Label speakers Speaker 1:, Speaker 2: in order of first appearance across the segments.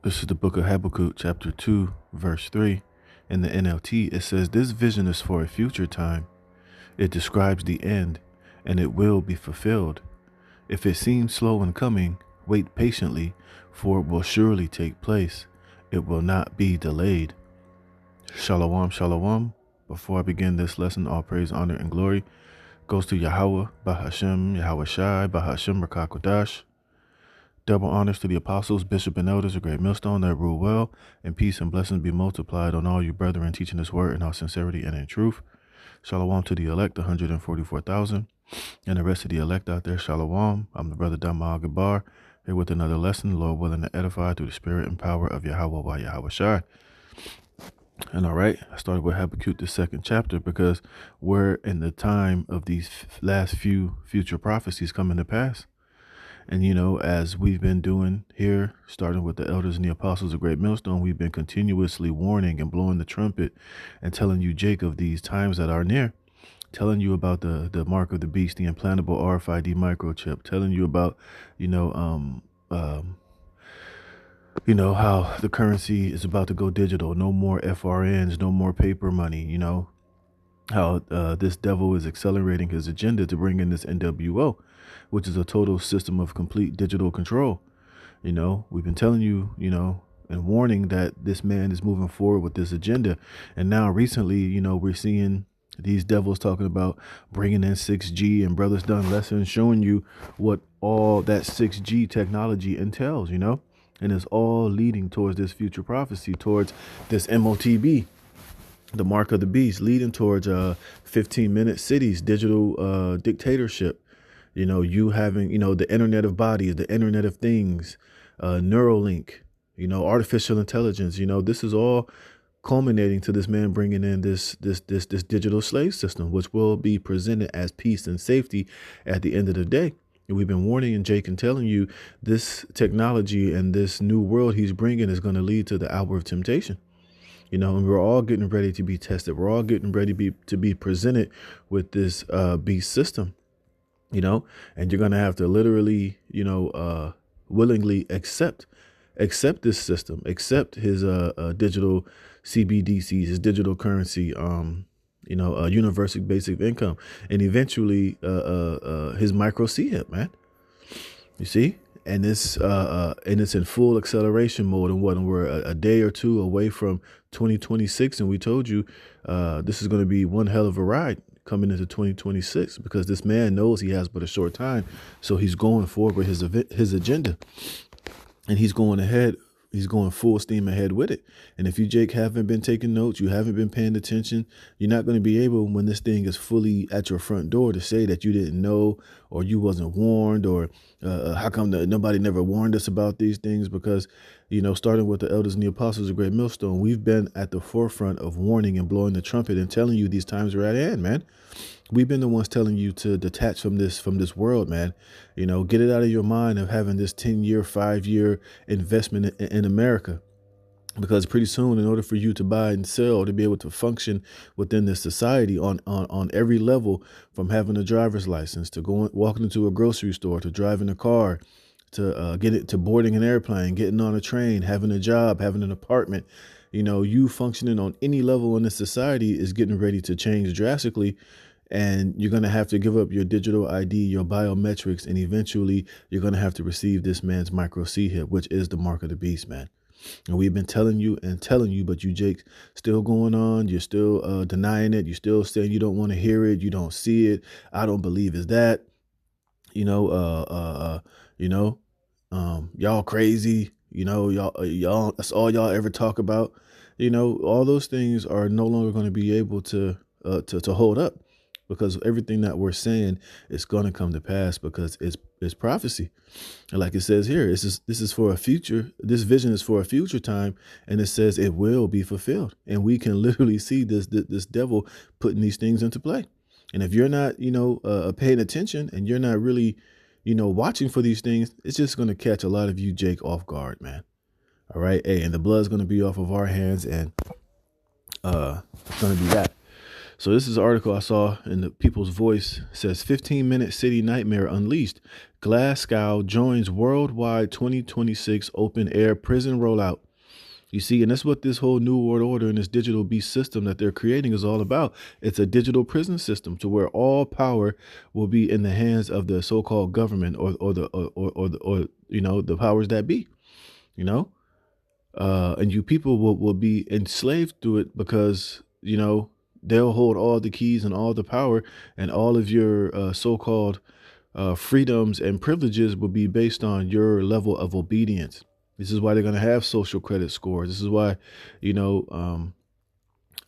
Speaker 1: This is the book of Habakkuk, chapter 2, verse 3. In the NLT, it says, "This vision is for a future time. It describes the end, and it will be fulfilled. If it seems slow in coming, wait patiently, for it will surely take place. It will not be delayed." Shalom, shalom. Before I begin this lesson, all praise, honor, and glory goes to Yahweh, Bahashem, Yahweh Shai, Bahashem, Rakakodash. Double honors to the apostles, bishop, and elders of Great Millstone that rule well, and peace and blessings be multiplied on all you brethren teaching this word in all sincerity and in truth. Shalom to the elect, 144,000, and the rest of the elect out there. Shalom. I'm the brother Dama Gabar, here with another lesson, Lord willing to edify through the spirit and power of Yahweh by Yahweh Shai. And all right, I started with Habakkuk, the second chapter, because we're in the time of these last few future prophecies coming to pass. And, as we've been doing here, starting with the elders and the apostles of Great Millstone, we've been continuously warning and blowing the trumpet and telling you, Jake, of these times that are near, telling you about the mark of the beast, the implantable RFID microchip, telling you about, how the currency is about to go digital, no more FRNs, no more paper money, how this devil is accelerating his agenda to bring in this NWO, which is a total system of complete digital control. We've been telling you, and warning that this man is moving forward with this agenda. And now recently, we're seeing these devils talking about bringing in 6G, and brothers done lessons showing you what all that 6G technology entails, and it's all leading towards this future prophecy, towards this MOTB, the mark of the beast, leading towards 15-minute cities, digital dictatorship. You having, the internet of bodies, the internet of things, Neuralink, artificial intelligence. This is all culminating to this man bringing in this digital slave system, which will be presented as peace and safety at the end of the day. And we've been warning and Jake and telling you this technology and this new world he's bringing is going to lead to the hour of temptation. And we're all getting ready to be tested. We're all getting ready to be presented with this beast system, and you're going to have to literally, willingly accept this system, accept his digital CBDCs, his digital currency, universal basic income, and eventually his micro C-hip, man. You see? And it's in full acceleration mode, and we're a day or two away from 2026, and we told you this is going to be one hell of a ride coming into 2026, because this man knows he has but a short time, so he's going forward with his agenda, and he's going ahead. He's going full steam ahead with it. And if you, Jake, haven't been taking notes, you haven't been paying attention, you're not going to be able, when this thing is fully at your front door, to say that you didn't know, or you wasn't warned, or how come nobody never warned us about these things? Because, starting with the elders and the apostles of Great Millstone, we've been at the forefront of warning and blowing the trumpet and telling you these times are at hand, man. We've been the ones telling you to detach from this world, man. Get it out of your mind of having this 10-year, 5-year investment in America. Because pretty soon, in order for you to buy and sell, to be able to function within this society on every level, from having a driver's license to walking into a grocery store, to driving a car, to boarding an airplane, getting on a train, having a job, having an apartment, you functioning on any level in this society is getting ready to change drastically. And you're going to have to give up your digital ID, your biometrics, and eventually you're going to have to receive this man's micro C-hip, which is the mark of the beast, man. And we've been telling you, but you, Jake, still going on. You're still denying it. You're still saying you don't want to hear it. You don't see it. I don't believe it's that. Y'all crazy. Y'all. That's all y'all ever talk about. All those things are no longer going to be able to hold up. Because everything that we're saying is going to come to pass, because it's prophecy. And like it says here, this is for a future. This vision is for a future time. And it says it will be fulfilled. And we can literally see this devil putting these things into play. And if you're not, paying attention, and you're not really, watching for these things, it's just going to catch a lot of you, Jake, off guard, man. All right. Hey, and the blood's going to be off of our hands, and it's going to be that. So this is an article I saw in the People's Voice. It says 15-minute city nightmare unleashed. Glasgow joins worldwide 2026 open air prison rollout. You see, and that's what this whole new world order and this digital beast system that they're creating is all about. It's a digital prison system to where all power will be in the hands of the so-called government or the powers that be. You know, and you people will be enslaved to it because they'll hold all the keys and all the power, and all of your so-called freedoms and privileges will be based on your level of obedience. This is why they're going to have social credit scores. This is why, you're going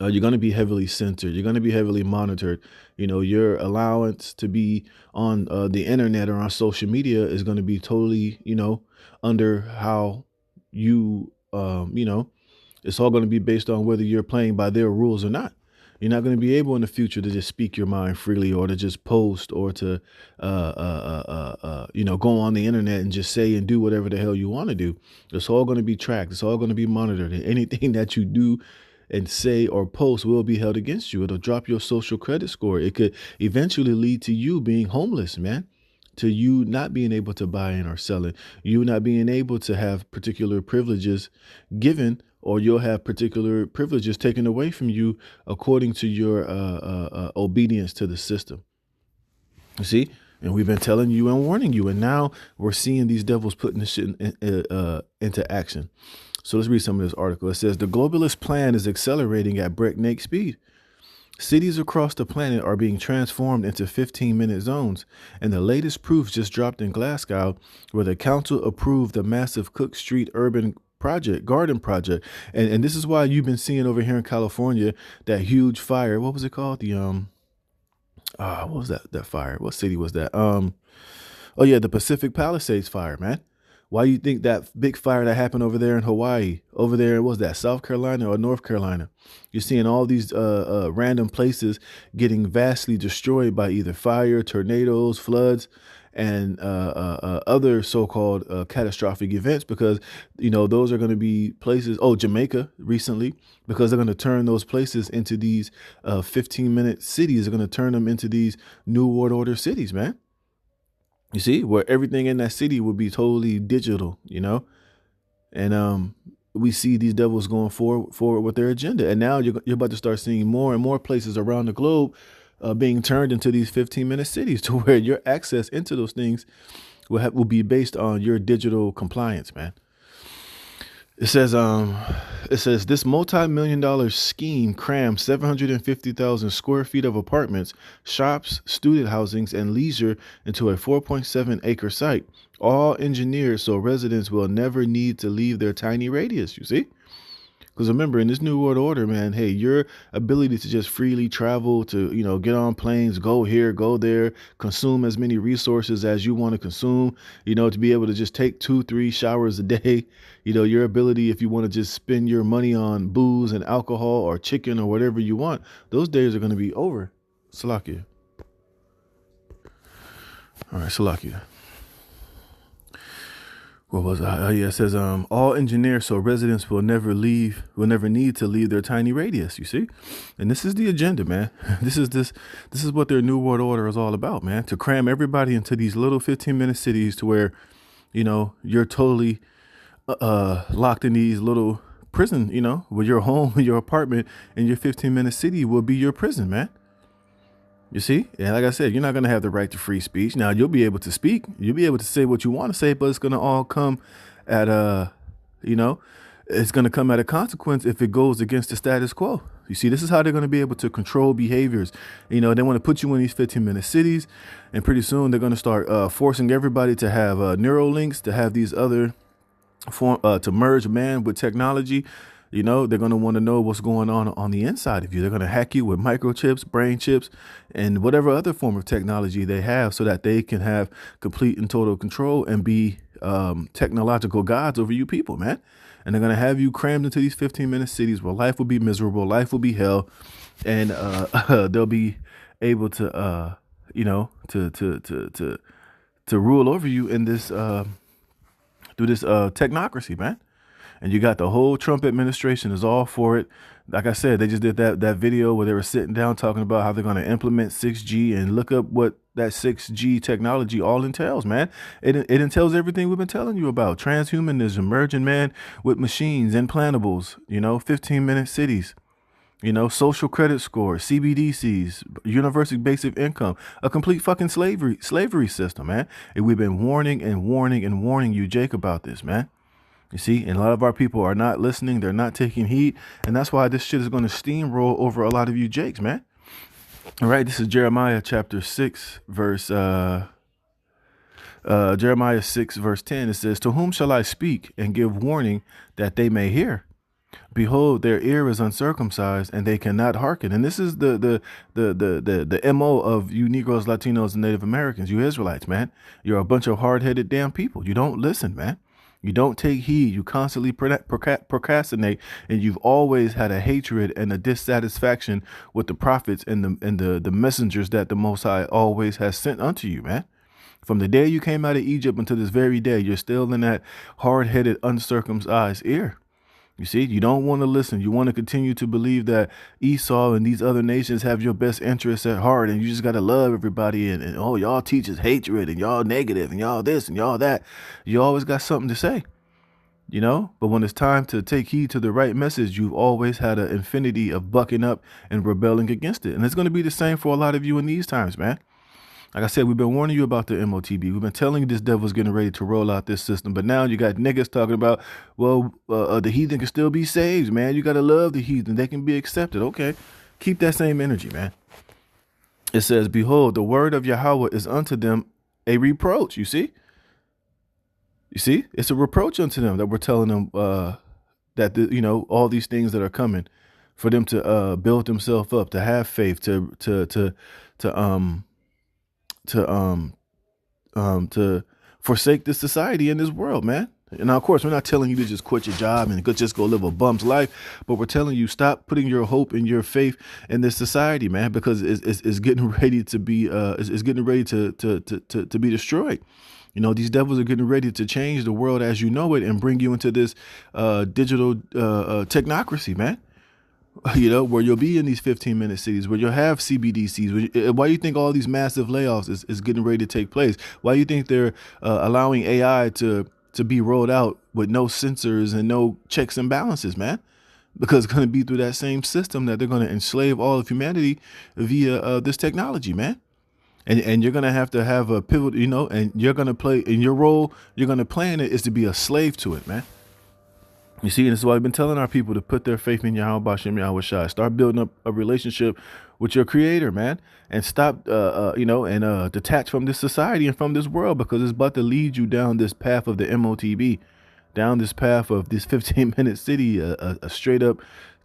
Speaker 1: to be heavily censored. You're going to be heavily monitored. Your allowance to be on the internet or on social media is going to be totally, under how you, it's all going to be based on whether you're playing by their rules or not. You're not going to be able in the future to just speak your mind freely, or to just post, or to, go on the internet and just say and do whatever the hell you want to do. It's all going to be tracked. It's all going to be monitored. And anything that you do and say or post will be held against you. It'll drop your social credit score. It could eventually lead to you being homeless, man. To you not being able to buy in or sell it, you not being able to have particular privileges given, or you'll have particular privileges taken away from you according to your obedience to the system. You see? And we've been telling you and warning you, and now we're seeing these devils putting this shit into action. So let's read some of this article. It says the globalist plan is accelerating at breakneck speed. Cities across the planet are being transformed into 15-minute zones, and the latest proof just dropped in Glasgow, where the council approved the massive Cook Street urban garden project. And this is why you've been seeing over here in California that huge fire. What was it called? What was that fire? What city was that? Oh yeah, the Pacific Palisades fire, man. Why you think that big fire that happened over there in Hawaii, over there, was that South Carolina or North Carolina? You're seeing all these random places getting vastly destroyed by either fire, tornadoes, floods, and other so-called catastrophic events, because, those are going to be places. Oh, Jamaica recently, because they're going to turn those places into these 15-minute cities. They're going to turn them into these new world order cities, man. You see, where everything in that city will be totally digital, and we see these devils going forward with their agenda. And now you're about to start seeing more and more places around the globe being turned into these 15-minute cities, to where your access into those things will be based on your digital compliance, man. It says this multi-million-dollar scheme crams 750,000 square feet of apartments, shops, student housings, and leisure into a 4.7-acre site, all engineered so residents will never need to leave their tiny radius. You see? Because remember, in this new world order, man, hey, your ability to just freely travel, to, get on planes, go here, go there, consume as many resources as you want to consume, to be able to just take 2-3 showers a day, your ability, if you want to just spend your money on booze and alcohol or chicken or whatever you want, those days are going to be over. Salakia. All right, Salakia. What was it? Yeah, it says all engineers so residents will never need to leave their tiny radius. You see, and this is the agenda, man. This is what their new world order is all about, man. To cram everybody into these little 15-minute cities, to where, you're totally locked in these little prison. Where your home, your apartment, and your 15-minute city will be your prison, man. You see? And like I said, you're not going to have the right to free speech. Now, you'll be able to speak. You'll be able to say what you want to say, but it's going to all come at it's going to come at a consequence if it goes against the status quo. You see, this is how they're going to be able to control behaviors. They want to put you in these 15-minute cities, and pretty soon they're going to start forcing everybody to have neural links, to have these other to merge man with technology. They're going to want to know what's going on the inside of you. They're going to hack you with microchips, brain chips, and whatever other form of technology they have, so that they can have complete and total control and be technological gods over you people, man. And they're going to have you crammed into these 15-minute cities where life will be miserable, life will be hell, and they'll be able to, to rule over you in this through this technocracy, man. And you got the whole Trump administration is all for it. Like I said, they just did that video where they were sitting down talking about how they're going to implement 6G, and look up what that 6G technology all entails, man. It entails everything we've been telling you about. Transhumanism, merging man with machines, implantables, 15-minute cities, social credit score, CBDCs, universal basic income, a complete fucking slavery system, man. And we've been warning and warning and warning you, Jake, about this, man. You see, and a lot of our people are not listening. They're not taking heed. And that's why this shit is going to steamroll over a lot of you Jakes, man. All right. This is Jeremiah chapter 6, Jeremiah 6, verse 10. It says, "To whom shall I speak and give warning that they may hear? Behold, their ear is uncircumcised, and they cannot hearken." And this is the MO of you Negroes, Latinos, and Native Americans, you Israelites, man. You're a bunch of hard-headed damn people. You don't listen, man. You don't take heed. You constantly procrastinate, and you've always had a hatred and a dissatisfaction with the prophets and the messengers that the Most High always has sent unto you, man. From the day you came out of Egypt until this very day, you're still in that hard-headed, uncircumcised ear. You see, you don't want to listen. You want to continue to believe that Esau and these other nations have your best interests at heart, and you just got to love everybody. And oh, y'all teach us hatred, and y'all negative, and y'all this, and y'all that. You always got something to say, But when it's time to take heed to the right message, you've always had an infinity of bucking up and rebelling against it. And it's going to be the same for a lot of you in these times, man. Like I said, we've been warning you about the MOTB. We've been telling you this devil's getting ready to roll out this system. But now you got niggas talking about, well, the heathen can still be saved, man. You got to love the heathen. They can be accepted. Okay. Keep that same energy, man. It says, "Behold, the word of Yahweh is unto them a reproach." You see? It's a reproach unto them that we're telling them that, all these things that are coming for them to build themselves up, to have faith, to forsake this society and this world, man. And now, of course, we're not telling you to just quit your job and just go live a bum's life, but we're telling you stop putting your hope and your faith in this society, man, because it's getting ready to be it's getting ready to be destroyed. These devils are getting ready to change the world as you know it and bring you into this digital technocracy, man. Where you'll be in these 15-minute cities, where you'll have CBDCs. Why do you think all these massive layoffs is getting ready to take place? Why do you think they're allowing AI to be rolled out with no sensors and no checks and balances, man? Because it's going to be through that same system that they're going to enslave all of humanity via this technology, man. And you're going to have a pivot, and you're going to play in your role. You're going to play in it is to be a slave to it, man. You see, and this is why I've been telling our people to put their faith in Yahweh Bashem Yahweh Shai. Start building up a relationship with your creator, man, and stop, detach from this society and from this world, because it's about to lead you down this path of the MOTB, down this path of this 15-minute city, a straight up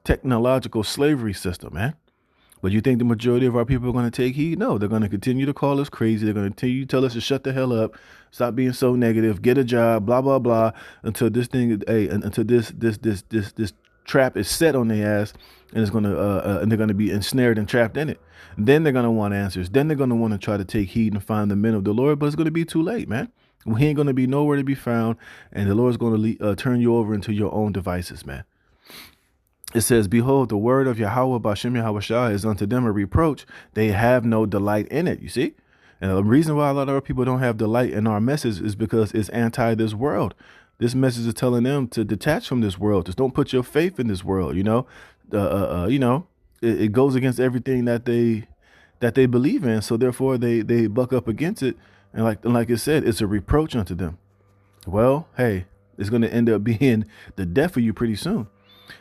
Speaker 1: technological slavery system, man. But you think the majority of our people are going to take heed? No, they're going to continue to call us crazy. They're going to continue to tell us to shut the hell up, stop being so negative, get a job, blah, blah, blah, until this thing, until this trap is set on their ass, and it's going to, and they're going to be ensnared and trapped in it. Then they're going to want answers. Then they're going to want to try to take heed and find the men of the Lord, but it's going to be too late, man. We ain't going to be nowhere to be found, and the Lord's going to turn you over into your own devices, man. It says, "Behold, the word of Yahweh Bashem Yahweh Shai is unto them a reproach. They have no delight in it." You see? And the reason why a lot of our people don't have delight in our message is because it's anti this world. This message is telling them to detach from this world. Just don't put your faith in this world. It goes against everything that they believe in. So therefore they buck up against it. And like it said, it's a reproach unto them. Well, hey, it's going to end up being the death of you pretty soon.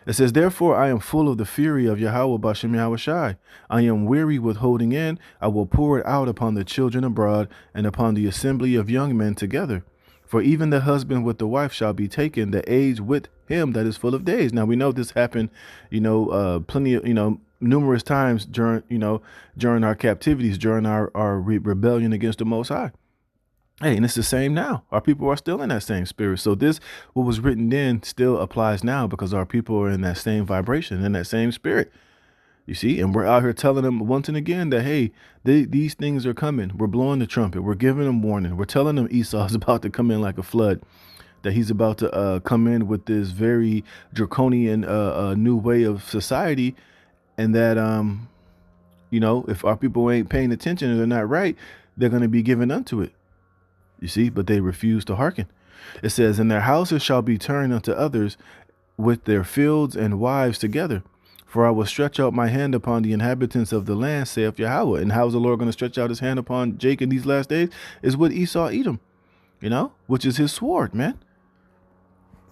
Speaker 1: It says, "Therefore I am full of the fury of Yahweh Bashem Yahweh Shai. I am weary with holding in. I will pour it out upon the children abroad and upon the assembly of young men together. For even the husband with the wife shall be taken, the age with him that is full of days." Now we know this happened, plenty of, numerous times during our captivities, during our rebellion against the Most High. Hey, and it's the same now. Our people are still in that same spirit. So what was written then still applies now, because our people are in that same vibration, in that same spirit. You see, and we're out here telling them once and again that, hey, these things are coming. We're blowing the trumpet. We're giving them warning. We're telling them Esau is about to come in like a flood. that he's about to come in with this very draconian new way of society, and that if our people ain't paying attention or they're not right, they're going to be given unto it. You see, but they refuse to hearken. It says, and their houses shall be turned unto others, with their fields and wives together. For I will stretch out my hand upon the inhabitants of the land, saith Yahweh. And how is the Lord going to stretch out his hand upon Jacob in these last days? Is with Esau, Edom, which is his sword, man.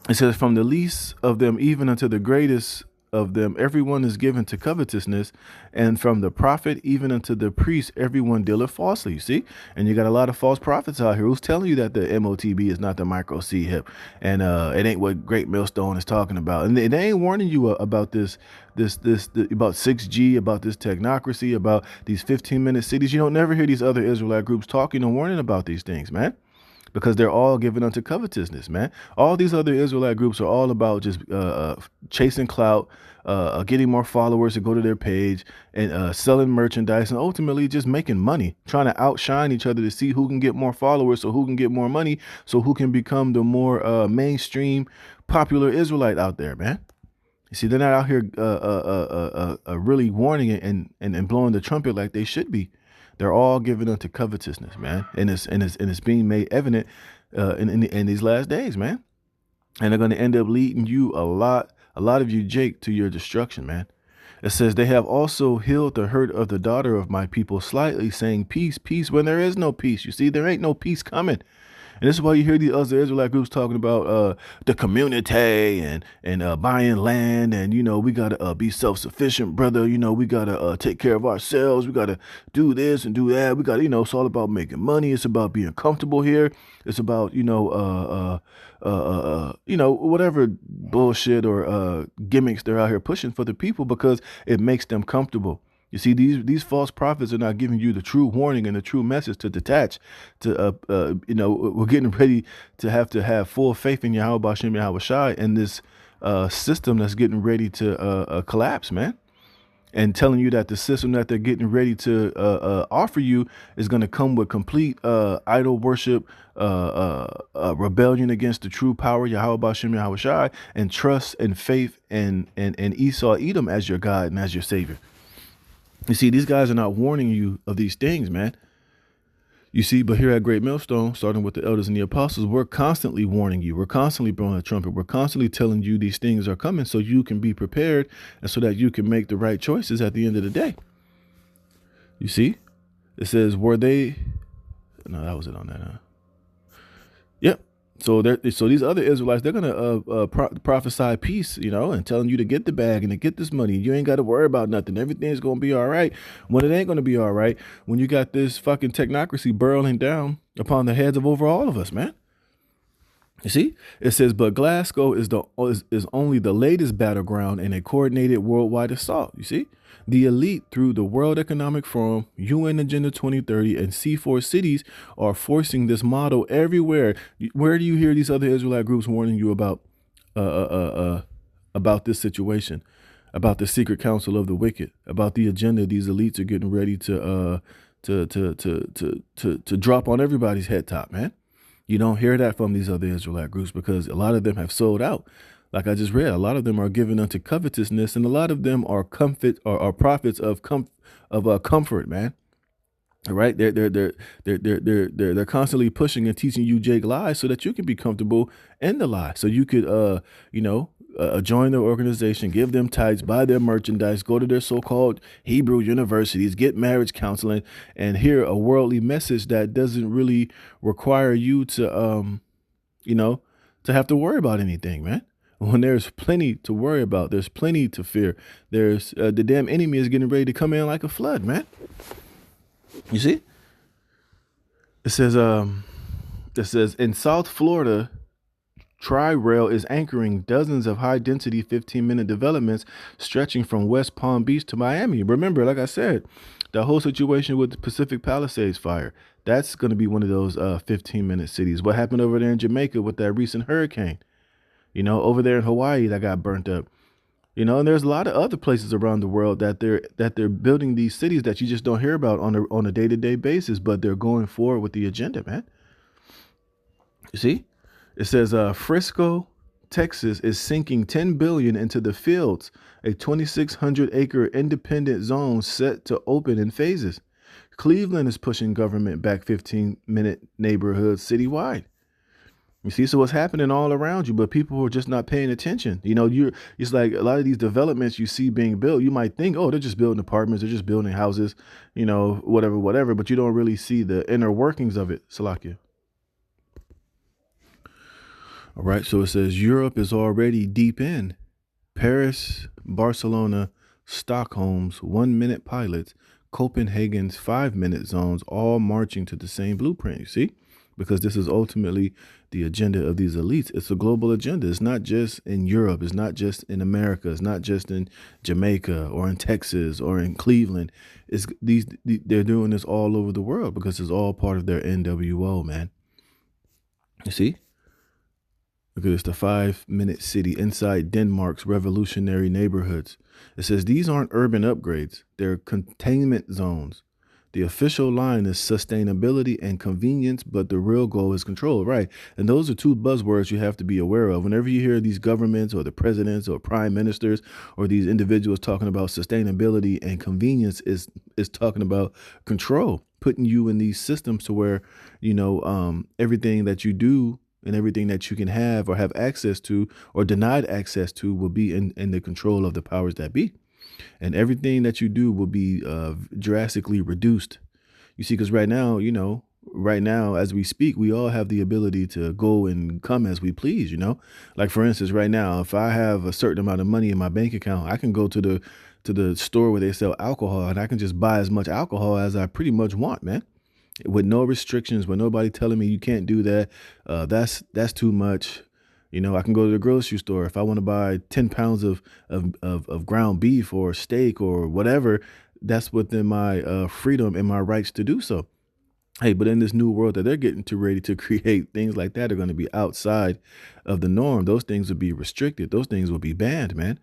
Speaker 1: It says, from the least of them even unto the greatest of them, everyone is given to covetousness, and from the prophet even unto the priest, everyone dealeth falsely. You see, and you got a lot of false prophets out here who's telling you that the MOTB is not the micro C hip, and it ain't what Great Millstone is talking about, and they ain't warning you about this about 6G, about this technocracy, about these 15-minute cities. You don't never hear these other Israelite groups talking and warning about these things, man. Because they're all given unto covetousness, man. All these other Israelite groups are all about just chasing clout, getting more followers to go to their page, and selling merchandise, and ultimately just making money, trying to outshine each other to see who can get more followers, so who can get more money, so who can become the more mainstream, popular Israelite out there, man. You see, they're not out here really warning and blowing the trumpet like they should be. They're all given unto covetousness, man, and it's being made evident in these last days, man. And they're going to end up leading you a lot of you, Jake, to your destruction, man. It says, they have also healed the hurt of the daughter of my people slightly, saying peace, peace, when there is no peace. You see, there ain't no peace coming. And this is why you hear these other Israelite groups talking about the community and buying land, and we gotta be self-sufficient, brother. We gotta take care of ourselves. We gotta do this and do that. We gotta, it's all about making money. It's about being comfortable here. It's about whatever bullshit or gimmicks they're out here pushing for the people, because it makes them comfortable. You see, these false prophets are not giving you the true warning and the true message to detach. We're getting ready to have full faith in Yahweh B'Shem Yahweh Shai, and this system that's getting ready to collapse, man. And telling you that the system that they're getting ready to offer you is going to come with complete idol worship, rebellion against the true power, Yahweh B'Shem Yahweh Shai, and trust and faith and Esau Edom as your God and as your Savior. You see, these guys are not warning you of these things, man. You see, but here at Great Millstone, starting with the elders and the apostles, we're constantly warning you. We're constantly blowing a trumpet. We're constantly telling you these things are coming so you can be prepared and so that you can make the right choices at the end of the day. You see, it says, were they? No, that was it on that. Yep. So these other Israelites, they're gonna prophesy peace, and telling you to get the bag and to get this money. You ain't got to worry about nothing. Everything's gonna be all right. When it ain't gonna be all right, when you got this fucking technocracy burrowing down upon the heads of over all of us, man. You see, it says, but Glasgow is only the latest battleground in a coordinated worldwide assault. You see, the elite through the World Economic Forum, UN Agenda 2030, and C4 cities are forcing this model everywhere. Where do you hear these other Israelite groups warning you about this situation, about the secret council of the wicked, about the agenda these elites are getting ready to drop on everybody's head top, man? You don't hear that from these other Israelite groups because a lot of them have sold out. Like I just read, a lot of them are given unto covetousness, and a lot of them are prophets of comfort, man. All right, they're constantly pushing and teaching you Jake lies so that you can be comfortable in the lie, so you could join their organization, give them tithes, buy their merchandise, go to their so-called Hebrew universities, get marriage counseling, and hear a worldly message that doesn't really require you to to have to worry about anything, man. When there's plenty to worry about, there's plenty to fear. There's the damn enemy is getting ready to come in like a flood, man. You see? It says in South Florida, Tri-Rail is anchoring dozens of high-density 15-minute developments stretching from West Palm Beach to Miami. Remember, like I said, the whole situation with the Pacific Palisades fire, that's going to be one of those 15-minute cities. What happened over there in Jamaica with that recent hurricane? Over there in Hawaii that got burnt up. And there's a lot of other places around the world that they're building these cities that you just don't hear about on a day-to-day basis, but they're going forward with the agenda, man. You see? It says Frisco, Texas is sinking 10 billion into the fields, a 2,600-acre independent zone set to open in phases. Cleveland is pushing government back 15-minute neighborhoods citywide. You see, so what's happening all around you, but people are just not paying attention. It's like a lot of these developments you see being built, you might think, oh, they're just building apartments, they're just building houses, whatever, but you don't really see the inner workings of it, Salakia. All right, so it says Europe is already deep in. Paris, Barcelona, Stockholm's 1 minute pilots, Copenhagen's 5 minute zones, all marching to the same blueprint, you see? Because this is ultimately the agenda of these elites. It's a global agenda. It's not just in Europe. It's not just in America. It's not just in Jamaica or in Texas or in Cleveland. They're doing this all over the world because it's all part of their NWO, man. You see? Look at this, the 5 minute city inside Denmark's revolutionary neighborhoods. It says these aren't urban upgrades, they're containment zones. The official line is sustainability and convenience, but the real goal is control, right? And those are two buzzwords you have to be aware of. Whenever you hear these governments or the presidents or prime ministers or these individuals talking about sustainability and convenience, is talking about control, putting you in these systems to where, everything that you do and everything that you can have or have access to or denied access to will be in the control of the powers that be. And everything that you do will be drastically reduced. You see, because right now, as we speak, we all have the ability to go and come as we please, Like, for instance, right now, if I have a certain amount of money in my bank account, I can go to the store where they sell alcohol and I can just buy as much alcohol as I pretty much want, man, with no restrictions, with nobody telling me you can't do that. That's too much. I can go to the grocery store if I want to buy 10 pounds of ground beef or steak or whatever. That's within my freedom and my rights to do so. Hey, but in this new world that they're getting too ready to create, things like that are going to be outside of the norm. Those things will be restricted. Those things will be banned, man.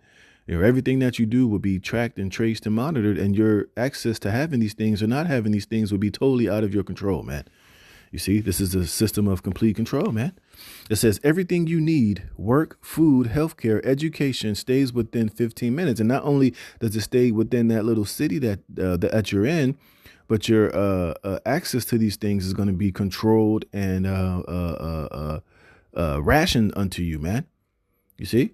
Speaker 1: Everything that you do will be tracked and traced and monitored, and your access to having these things or not having these things will be totally out of your control, man. You see, this is a system of complete control, man. It says everything you need, work, food, healthcare, education, stays within 15 minutes. And not only does it stay within that little city that you're in, but your access to these things is going to be controlled and rationed unto you, man. You see?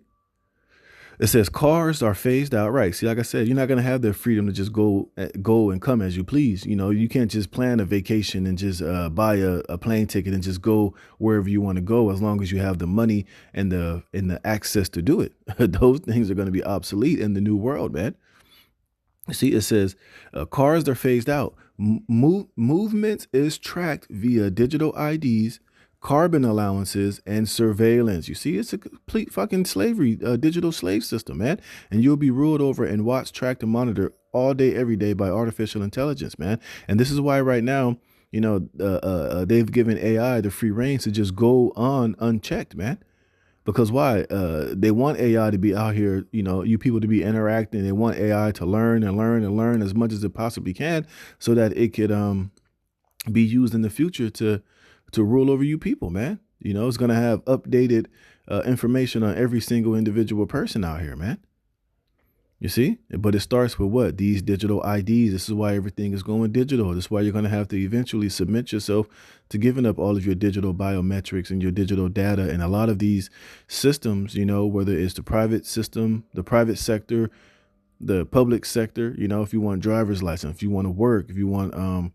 Speaker 1: It says cars are phased out. Right. See, like I said, you're not going to have the freedom to just go and come as you please. You can't just plan a vacation and just buy a plane ticket and just go wherever you want to go as long as you have the money and the access to do it. Those things are going to be obsolete in the new world, man. See, it says cars are phased out. Movement is tracked via digital IDs, carbon allowances, and surveillance. You see, it's a complete fucking slavery, digital slave system, man. And you'll be ruled over and watched, tracked, and monitored all day, every day by artificial intelligence, man. And this is why right now, they've given AI the free reins to just go on unchecked, man. Because why? They want AI to be out here, you people to be interacting. They want AI to learn and learn and learn as much as it possibly can so that it could be used in the future to rule over you people, man. It's going to have updated information on every single individual person out here, man. You see? But it starts with what? These digital IDs. This is why everything is going digital. This is why you're going to have to eventually submit yourself to giving up all of your digital biometrics and your digital data. And a lot of these systems, whether it's the private system, the private sector, the public sector, if you want driver's license, if you want to work, if you want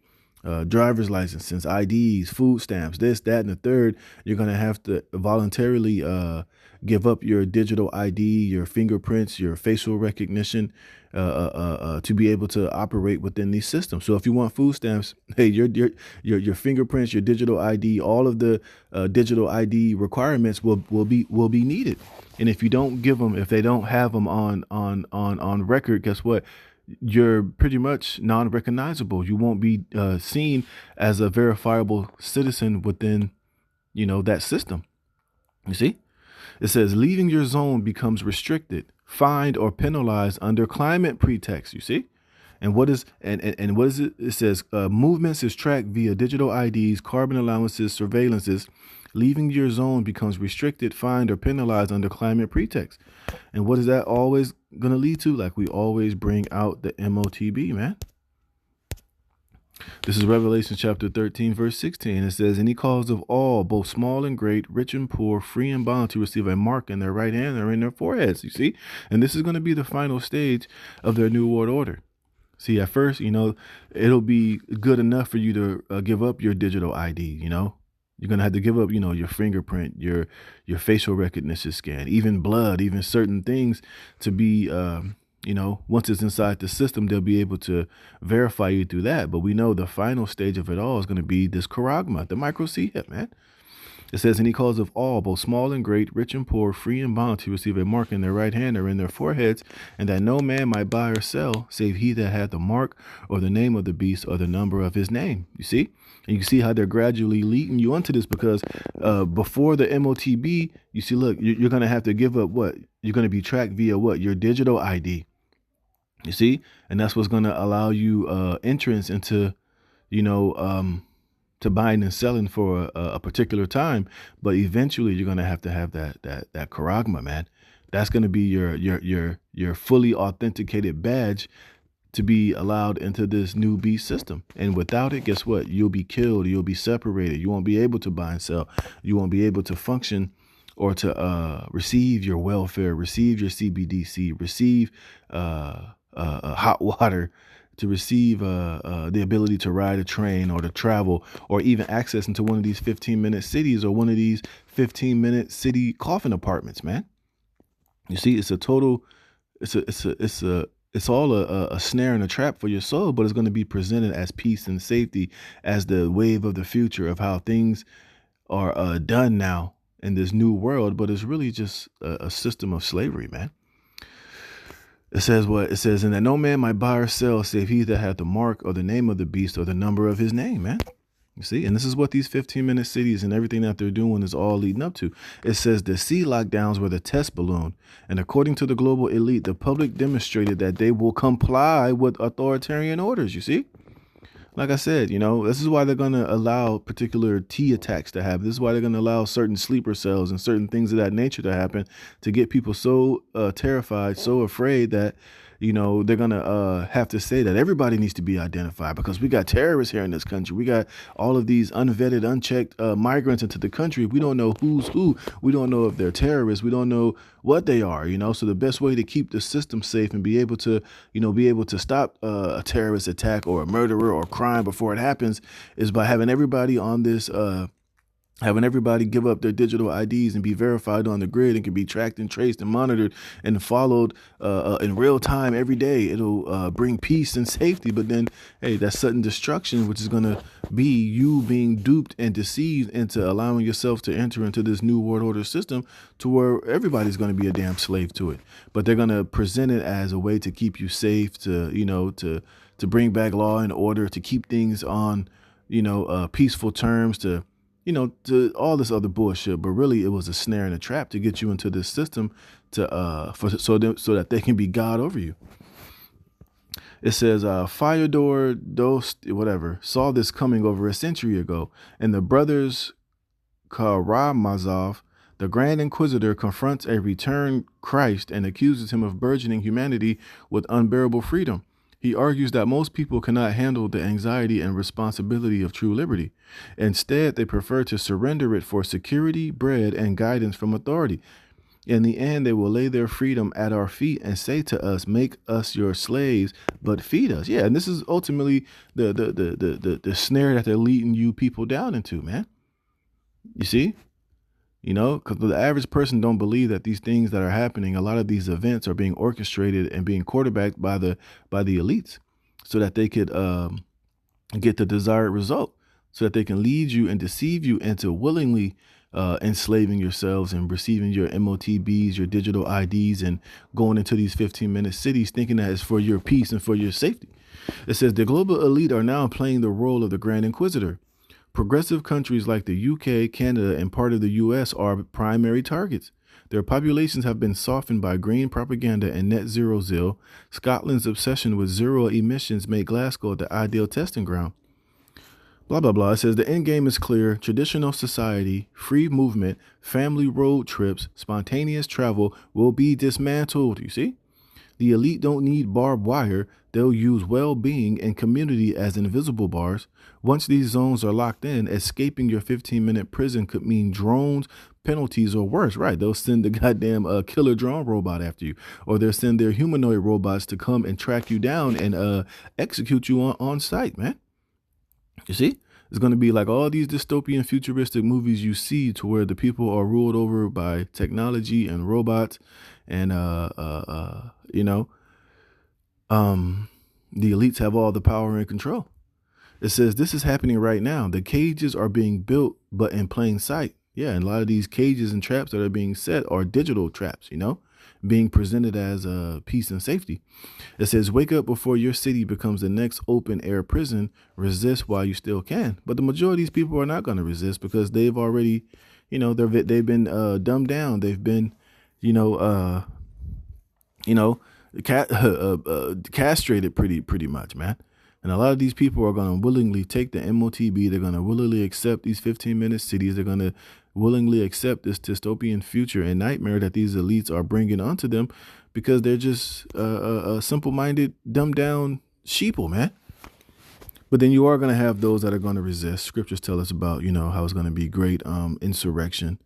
Speaker 1: driver's licenses, IDs, food stamps, this, that, and the third, you're going to have to voluntarily give up your digital ID, your fingerprints, your facial recognition to be able to operate within these systems. So if you want food stamps, hey, your fingerprints, your digital ID, all of the digital ID requirements will be needed. And if you don't give them, if they don't have them on record, guess what? You're pretty much non-recognizable. You won't be seen as a verifiable citizen within, that system. You see? It says leaving your zone becomes restricted, fined, or penalized under climate pretext. You see? And what is what is it? It says movements is tracked via digital IDs, carbon allowances, surveillances, Leaving your zone becomes restricted, fined, or penalized under climate pretext. And what is that always going to lead to? Like we always bring out the MOTB, man. This is Revelation chapter 13, verse 16. It says, "And he caused of all, both small and great, rich and poor, free and bond, to receive a mark in their right hand or in their foreheads." You see? And this is going to be the final stage of their New World Order. See, at first, it'll be good enough for you to give up your digital ID, You're going to have to give up, your fingerprint, your facial recognition scan, even blood, even certain things to be, once it's inside the system, they'll be able to verify you through that. But we know the final stage of it all is going to be this charagma, the micro C hip, man. It says, "And he calls of all, both small and great, rich and poor, free and bond, to receive a mark in their right hand or in their foreheads, and that no man might buy or sell, save he that had the mark or the name of the beast or the number of his name." You see? And you see how they're gradually leading you onto this, because before the MOTB, you see, look, you're going to have to give up what? You're going to be tracked via what? Your digital ID. You see? And that's what's going to allow you entrance into, to buying and selling for a particular time. But eventually you're going to have that charagma, man. That's going to be your fully authenticated badge to be allowed into this new beast system. And without it, guess what? You'll be killed. You'll be separated. You won't be able to buy and sell. You won't be able to function or to receive your welfare, receive your CBDC, receive hot water, to receive the ability to ride a train or to travel, or even access into one of these 15-minute cities or one of these 15-minute city coffin apartments, man. You see, it's all a snare and a trap for your soul, but it's going to be presented as peace and safety, as the wave of the future of how things are done now in this new world. But it's really just a system of slavery, man. It says what? It says, "And that no man might buy or sell, save he that hath the mark or the name of the beast or the number of his name," man. You see? And this is what these 15-minute cities and everything that they're doing is all leading up to. It says the sea lockdowns were the test balloon. And according to the global elite, the public demonstrated that they will comply with authoritarian orders. You see? Like I said, this is why they're going to allow particular T attacks to happen. This is why they're going to allow certain sleeper cells and certain things of that nature to happen, to get people so terrified, so afraid that, they're going to have to say that everybody needs to be identified, because we got terrorists here in this country. We got all of these unvetted, unchecked migrants into the country. We don't know who's who. We don't know if they're terrorists. We don't know what they are, So the best way to keep the system safe and be able to stop a terrorist attack or a murderer or crime before it happens is by having everybody on this having everybody give up their digital IDs and be verified on the grid, and can be tracked and traced and monitored and followed in real time every day. It'll bring peace and safety. But then, hey, that sudden destruction, which is going to be you being duped and deceived into allowing yourself to enter into this new world order system, to where everybody's going to be a damn slave to it. But they're going to present it as a way to keep you safe, to bring back law and order, to keep things on peaceful terms, to all this other bullshit. But really, it was a snare and a trap to get you into this system so that they can be God over you. It says, Fyodor Dost, saw this coming over a century ago, and the brothers Karamazov, the Grand Inquisitor, confronts a returned Christ and accuses him of burgeoning humanity with unbearable freedom. He argues that most people cannot handle the anxiety and responsibility of true liberty. Instead, they prefer to surrender it for security, bread, and guidance from authority. In the end, they will lay their freedom at our feet and say to us, "Make us your slaves, but feed us." Yeah, and this is ultimately the snare that they're leading you people down into, man. You see? Because the average person don't believe that these things that are happening, a lot of these events are being orchestrated and being quarterbacked by the elites, so that they could get the desired result, so that they can lead you and deceive you into willingly enslaving yourselves and receiving your MOTBs, your digital IDs, and going into these 15-minute cities thinking that it's for your peace and for your safety. It says the global elite are now playing the role of the Grand Inquisitor. Progressive countries like the UK, Canada, and part of the US are primary targets. Their populations have been softened by green propaganda and net zero zeal. Scotland's obsession with zero emissions made Glasgow the ideal testing ground. blah, blah, blah. It says the end game is clear. Traditional society, free movement, family road trips, spontaneous travel will be dismantled. You see? The elite don't need barbed wire. They'll use well-being and community as invisible bars. Once these zones are locked in, escaping your 15-minute prison could mean drones, penalties, or worse. Right? They'll send the goddamn killer drone robot after you, or they'll send their humanoid robots to come and track you down and execute you on site, man. You see? It's going to be like all these dystopian futuristic movies you see to where the people are ruled over by technology and robots and, you know, the elites have all the power and control. It says this is happening right now. The cages are being built, but in plain sight. Yeah, and a lot of these cages and traps that are being set are digital traps, you know, being presented as peace and safety. It says, wake up before your city becomes the next open air prison. Resist while you still can. But the majority of these people are not going to resist because they've already, you know, they've been dumbed down. They've been, castrated pretty much, man. And a lot of these people are going to willingly take the MOTB. They're going to willingly accept these 15-minute cities. They're going to willingly accept this dystopian future and nightmare that these elites are bringing onto them because they're just simple-minded, dumbed-down sheeple, man. But then you are going to have those that are going to resist. Scriptures tell us about, you know, how it's going to be great insurrection.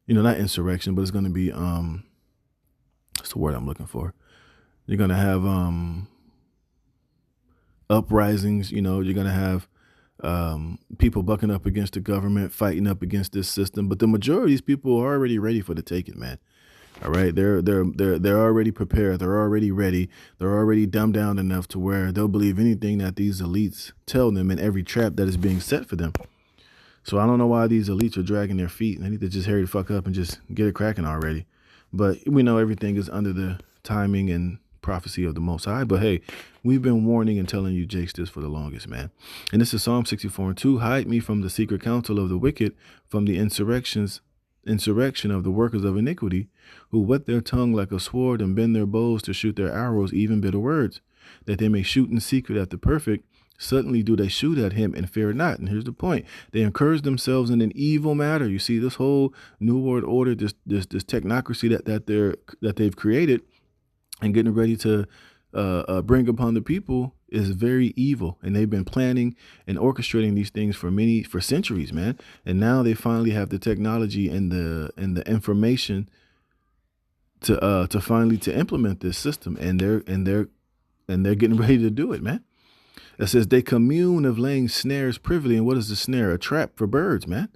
Speaker 1: You know, not insurrection, but it's going to be, what's the word I'm looking for? You're going to have uprisings, you know, you're going to have people bucking up against the government, fighting up against this system. But the majority of these people are already ready for the taking, man. All right. They're already prepared. They're already ready. They're already dumbed down enough to where they'll believe anything that these elites tell them in every trap that is being set for them. So I don't know why these elites are dragging their feet. They need to just hurry the fuck up and just get it cracking already. But we know everything is under the timing and prophecy of the Most High. But hey, we've been warning and telling you Jakes this for the longest, man. And this is Psalm 64:2. Hide me from the secret counsel of the wicked, from the insurrection of the workers of iniquity, who whet their tongue like a sword and bend their bows to shoot their arrows, even bitter words, that they may shoot in secret at the perfect. Suddenly do they shoot at him and fear not. And here's the point. They encourage themselves in an evil matter. You see, this whole New World Order, this technocracy that they've created and getting ready to bring upon the people is very evil. And they've been planning and orchestrating these things for centuries, man. And now they finally have the technology and the information to finally to implement this system. And they're getting ready to do it, man. It says they commune of laying snares privily. And what is a snare? A trap for birds, man.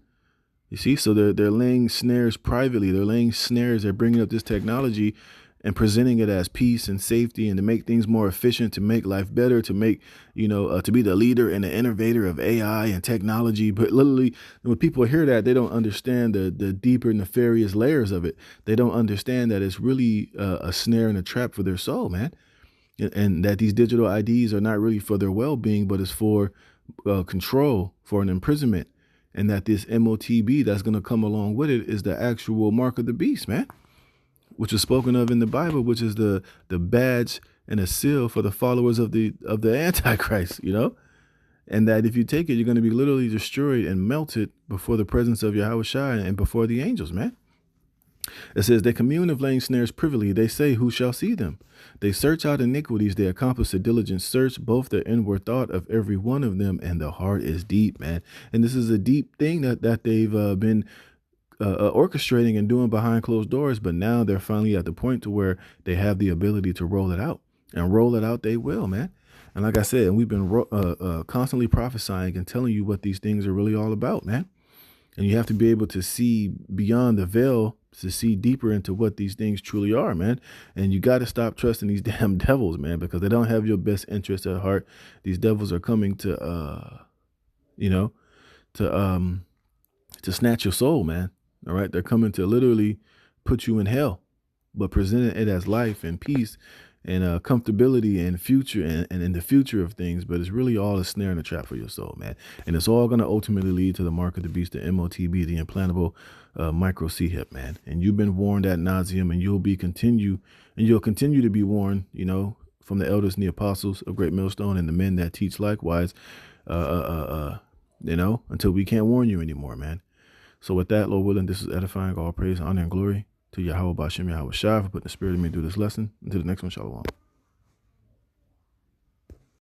Speaker 1: You see, so they're laying snares privately. They're laying snares. They're bringing up this technology and presenting it as peace and safety and to make things more efficient, to make life better, to make, to be the leader and the innovator of AI and technology. But literally, when people hear that, they don't understand the deeper nefarious layers of it. They don't understand that it's really a snare and a trap for their soul, man. And that these digital IDs are not really for their well-being, but it's for control, for an imprisonment. And that this MOTB that's going to come along with it is the actual mark of the beast, man, which is spoken of in the Bible, which is the badge and a seal for the followers of the Antichrist, and that if you take it, you're going to be literally destroyed and melted before the presence of Yahushua and before the angels, man. It says they commune of laying snares privily. They say, who shall see them? They search out iniquities. They accomplish a diligent search, both the inward thought of every one of them, and the heart is deep, man. And this is a deep thing that they've been orchestrating and doing behind closed doors. But now they're finally at the point to where they have the ability to roll it out, and roll it out they will, man. And like I said, we've been constantly prophesying and telling you what these things are really all about, man. And you have to be able to see beyond the veil to see deeper into what these things truly are, man. And you got to stop trusting these damn devils, man, because they don't have your best interest at heart. These devils are coming to snatch your soul, man. All right. They're coming to literally put you in hell, but presenting it as life and peace and comfortability and future and in the future of things. But it's really all a snare and a trap for your soul, man. And it's all going to ultimately lead to the mark of the beast, the MOTB, the implantable micro C-hip, man. And you've been warned ad nauseum, and you'll continue to be warned, from the elders and the apostles of Great Millstone and the men that teach likewise, until we can't warn you anymore, man. So with that, Lord willing, this is edifying. All praise, honor, and glory to Yahweh Bashem Yahweh Shai for putting the spirit in me to do this lesson. Until the next one, shalom.